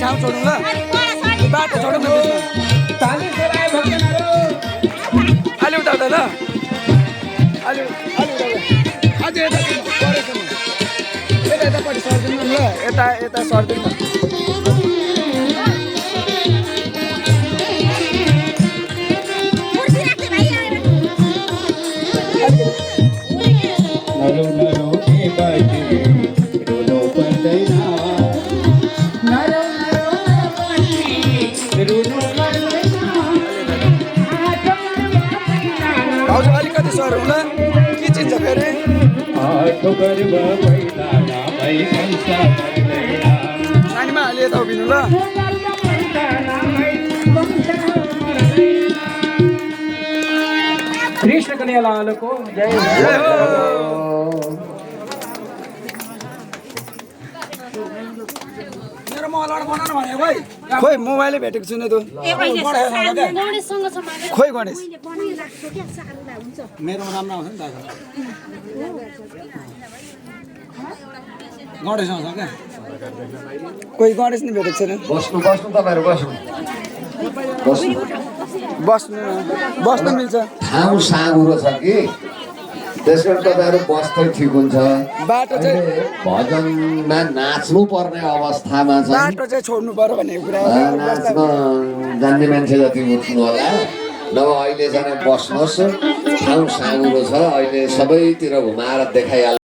ठाउँ छोडौँ ल बाटो छोडौँ न अलि उता उता ल अलि उता अझै यता परेको यता यतापट्टि सर्दिनु ल यता यता सर्दिनु भाउजू अलिकति सरौँ ल के चिन्छ फेरि नानीमा अलि यता उभिनु ल कृष्ण कन्हैया लालको जय हो मेरो मोबाइलबाट बनाउनु भनेको भाइ खोइ मोबाइलै भेटेको छुइनँ त खोइ गणेश मेरोमा राम्रो आउँछ नि त गणेश आउँछ क्या कोही गणेश नि भेटेको छैन बस्नु बस्नु तपाईँहरू बस्नु बस्नु बस्नु मिल्छ ठाउँ साँगुरो छ कि त्यसकारण तपाईँहरू बस्दै ठिक हुन्छ बाटो चाहिँ भजनमा नाच्नु पर्ने अवस्थामा चाहिँ बाटो चाहिँ छोड्नु पर्यो भन्ने कुरा नाच्न जान्ने मान्छे जति उठ्नु होला नभए अहिले चाहिँ बस्नुहोस् ठाउँ साँगुरो छ अहिले सबैतिर घुमाएर देखाइहाल्छ